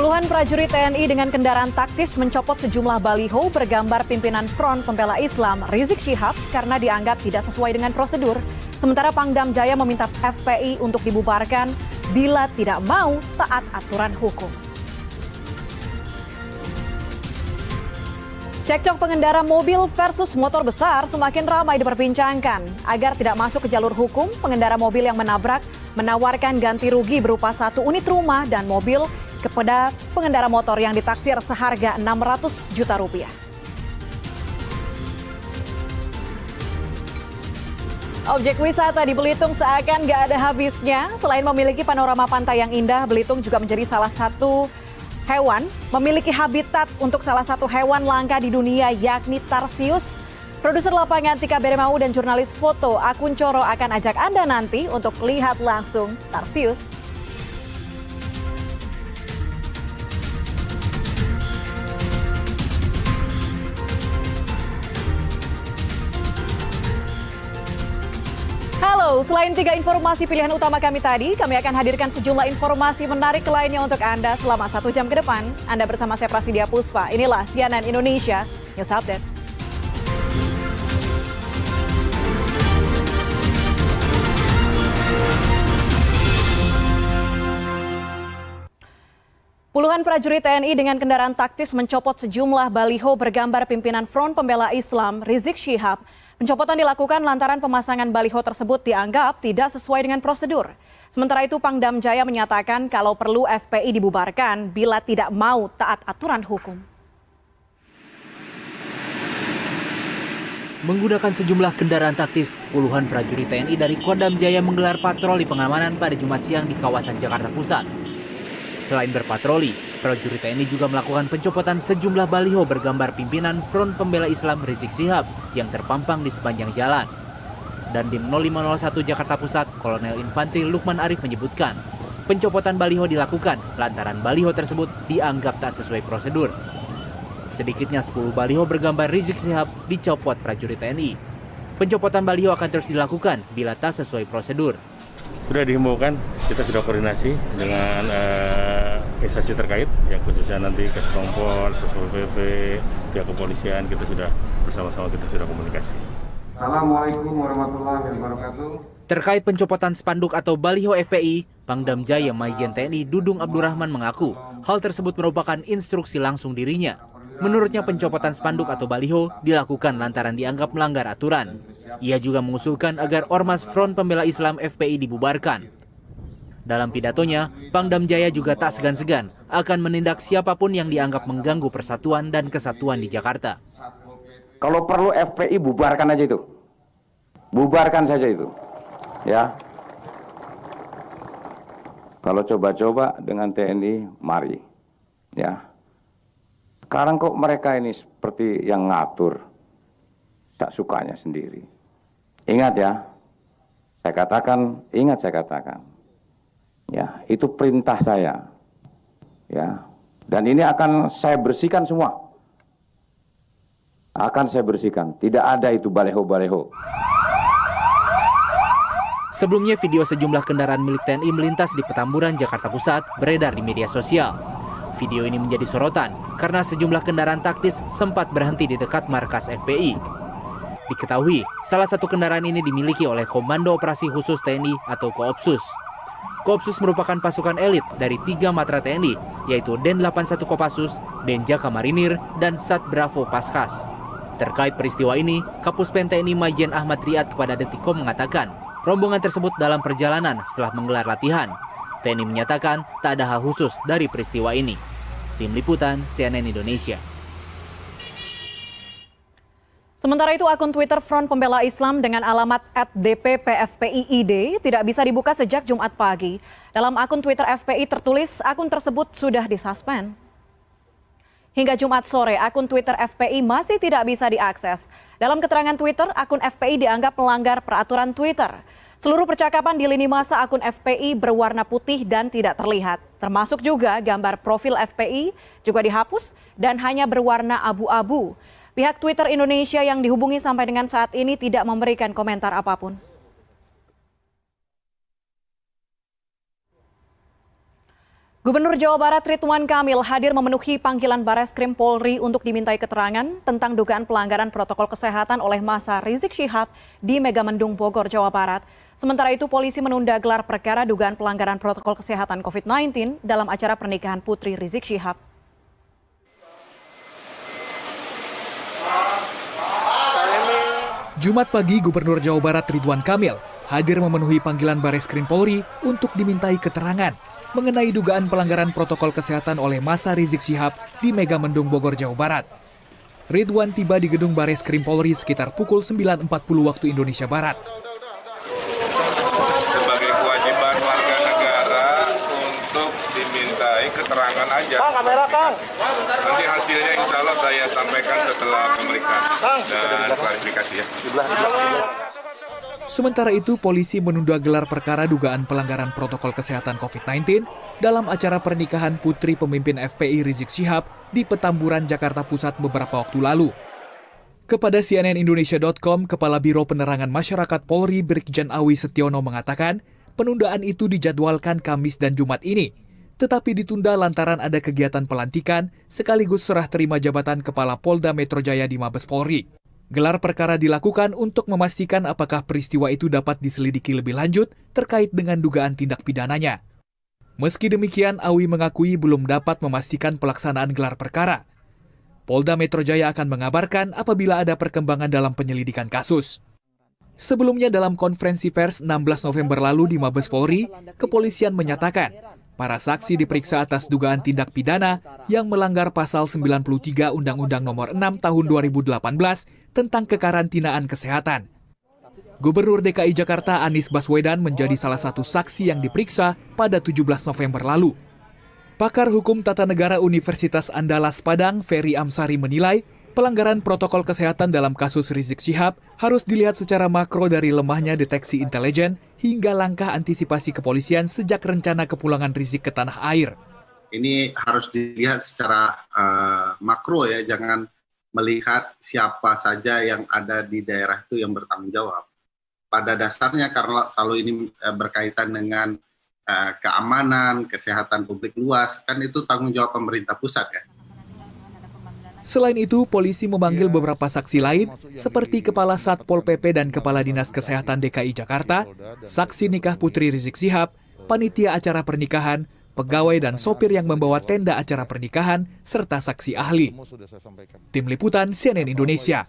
Puluhan prajurit TNI dengan kendaraan taktis mencopot sejumlah baliho bergambar pimpinan Front Pembela Islam Rizik Syihab karena dianggap tidak sesuai dengan prosedur. Sementara Pangdam Jaya meminta FPI untuk dibubarkan bila tidak mau taat aturan hukum. Cekcok pengendara mobil versus motor besar semakin ramai diperbincangkan. Agar tidak masuk ke jalur hukum, pengendara mobil yang menabrak menawarkan ganti rugi berupa 1 unit rumah dan mobil kepada pengendara motor yang ditaksir seharga 600 juta rupiah. Objek wisata di Belitung seakan gak ada habisnya. Selain memiliki panorama pantai yang indah, Belitung juga menjadi salah satu hewan memiliki habitat untuk salah satu hewan langka di dunia, yakni tarsius. Produser lapangan Tika Beremau dan jurnalis foto Akun Coro akan ajak Anda nanti untuk lihat langsung tarsius. Halo, selain 3 informasi pilihan utama kami tadi, kami akan hadirkan sejumlah informasi menarik lainnya untuk Anda selama 1 jam ke depan. Anda bersama saya Prasidya Puspa. Inilah CNN Indonesia News Update. Puluhan prajurit TNI dengan kendaraan taktis mencopot sejumlah baliho bergambar pimpinan Front Pembela Islam Rizik Syihab. Pencopotan dilakukan lantaran pemasangan baliho tersebut dianggap tidak sesuai dengan prosedur. Sementara itu Pangdam Jaya menyatakan kalau perlu FPI dibubarkan bila tidak mau taat aturan hukum. Menggunakan sejumlah kendaraan taktis, puluhan prajurit TNI dari Kodam Jaya menggelar patroli pengamanan pada Jumat siang di kawasan Jakarta Pusat. Selain berpatroli, prajurit TNI juga melakukan pencopotan sejumlah baliho bergambar pimpinan Front Pembela Islam Rizik Syihab yang terpampang di sepanjang jalan. Dandim 0501 Jakarta Pusat, Kolonel Infantri Lukman Arif menyebutkan, pencopotan baliho dilakukan lantaran baliho tersebut dianggap tak sesuai prosedur. Sedikitnya 10 baliho bergambar Rizik Syihab dicopot prajurit TNI. Pencopotan baliho akan terus dilakukan bila tak sesuai prosedur. Sudah dihimbaukan, kita sudah koordinasi dengan instansi terkait, yang khususnya nanti Keskompol, Satpol PP, pihak kepolisian, kita sudah bersama-sama komunikasi. Assalamualaikum warahmatullahi wabarakatuh. Terkait pencopotan spanduk atau baliho FPI, Pangdam Jaya Majen TNI Dudung Abdurrahman mengaku hal tersebut merupakan instruksi langsung dirinya. Menurutnya pencopotan spanduk atau baliho dilakukan lantaran dianggap melanggar aturan. Ia juga mengusulkan agar Ormas Front Pembela Islam FPI dibubarkan. Dalam pidatonya, Pangdam Jaya juga tak segan-segan akan menindak siapapun yang dianggap mengganggu persatuan dan kesatuan di Jakarta. Kalau perlu FPI bubarkan aja itu. Bubarkan saja itu. Ya. Kalau coba-coba dengan TNI, mari. Ya. Sekarang kok mereka ini seperti yang ngatur. Tak sukanya sendiri. Ingat ya. Saya katakan. Ya, itu perintah saya. Ya. Dan ini akan saya bersihkan semua. Tidak ada itu baleho-baleho. Sebelumnya video sejumlah kendaraan milik TNI melintas di Petamburan, Jakarta Pusat beredar di media sosial. Video ini menjadi sorotan karena sejumlah kendaraan taktis sempat berhenti di dekat markas FPI. Diketahui, salah satu kendaraan ini dimiliki oleh Komando Operasi Khusus TNI atau Koopsus. Koopsus merupakan pasukan elit dari 3 matra TNI, yaitu Den 81 Kopassus, Denjaka Marinir, dan Sat Bravo Paskas. Terkait peristiwa ini, Kapuspen TNI Majen Ahmad Riyad kepada Detikkom mengatakan, rombongan tersebut dalam perjalanan setelah menggelar latihan. TNI menyatakan tak ada hal khusus dari peristiwa ini. Tim Liputan CNN Indonesia. Sementara itu akun Twitter Front Pembela Islam dengan alamat @dppfpiid tidak bisa dibuka sejak Jumat pagi. Dalam akun Twitter FPI tertulis akun tersebut sudah disuspend. Hingga Jumat sore, akun Twitter FPI masih tidak bisa diakses. Dalam keterangan Twitter, akun FPI dianggap melanggar peraturan Twitter. Seluruh percakapan di lini masa akun FPI berwarna putih dan tidak terlihat. Termasuk juga gambar profil FPI juga dihapus dan hanya berwarna abu-abu. Pihak Twitter Indonesia yang dihubungi sampai dengan saat ini tidak memberikan komentar apapun. Gubernur Jawa Barat Ridwan Kamil hadir memenuhi panggilan Bareskrim Polri untuk dimintai keterangan tentang dugaan pelanggaran protokol kesehatan oleh massa Rizik Syihab di Megamendung Bogor, Jawa Barat. Sementara itu, polisi menunda gelar perkara dugaan pelanggaran protokol kesehatan COVID-19 dalam acara pernikahan putri Rizik Syihab. Jumat pagi, Gubernur Jawa Barat Ridwan Kamil hadir memenuhi panggilan Bareskrim Polri untuk dimintai keterangan mengenai dugaan pelanggaran protokol kesehatan oleh massa Rizik Syihab di Megamendung Bogor, Jawa Barat. Ridwan tiba di gedung Bareskrim Polri sekitar pukul 9.40 waktu Indonesia Barat. Sebagai kewajiban warga negara untuk dimintai keterangan aja. Bang, kamera, Kang. Nanti hasilnya insya Allah saya sampaikan setelah pemeriksaan dan klarifikasi ya. Sementara itu, polisi menunda gelar perkara dugaan pelanggaran protokol kesehatan COVID-19 dalam acara pernikahan putri pemimpin FPI Rizik Syihab di Petamburan, Jakarta Pusat beberapa waktu lalu. Kepada CNNindonesia.com, Kepala Biro Penerangan Masyarakat Polri Brigjen Awi Setiono mengatakan penundaan itu dijadwalkan Kamis dan Jumat ini, tetapi ditunda lantaran ada kegiatan pelantikan sekaligus serah terima jabatan Kepala Polda Metro Jaya di Mabes Polri. Gelar perkara dilakukan untuk memastikan apakah peristiwa itu dapat diselidiki lebih lanjut terkait dengan dugaan tindak pidananya. Meski demikian, Awi mengakui belum dapat memastikan pelaksanaan gelar perkara. Polda Metro Jaya akan mengabarkan apabila ada perkembangan dalam penyelidikan kasus. Sebelumnya dalam konferensi pers 16 November lalu di Mabes Polri, kepolisian menyatakan para saksi diperiksa atas dugaan tindak pidana yang melanggar pasal 93 Undang-Undang Nomor 6 Tahun 2018 tentang kekarantinaan kesehatan. Gubernur DKI Jakarta Anies Baswedan menjadi salah satu saksi yang diperiksa pada 17 November lalu. Pakar Hukum Tata Negara Universitas Andalas Padang, Ferry Amsari menilai pelanggaran protokol kesehatan dalam kasus Rizik Syihab harus dilihat secara makro dari lemahnya deteksi intelijen hingga langkah antisipasi kepolisian sejak rencana kepulangan Rizik ke tanah air. Ini harus dilihat secara makro ya, jangan melihat siapa saja yang ada di daerah itu yang bertanggung jawab. Pada dasarnya kalau ini berkaitan dengan keamanan, kesehatan publik luas, kan itu tanggung jawab pemerintah pusat ya. Selain itu, polisi memanggil beberapa saksi lain seperti Kepala Satpol PP dan Kepala Dinas Kesehatan DKI Jakarta, saksi nikah putri Rizik Syihab, panitia acara pernikahan, pegawai dan sopir yang membawa tenda acara pernikahan, serta saksi ahli. Tim Liputan CNN Indonesia.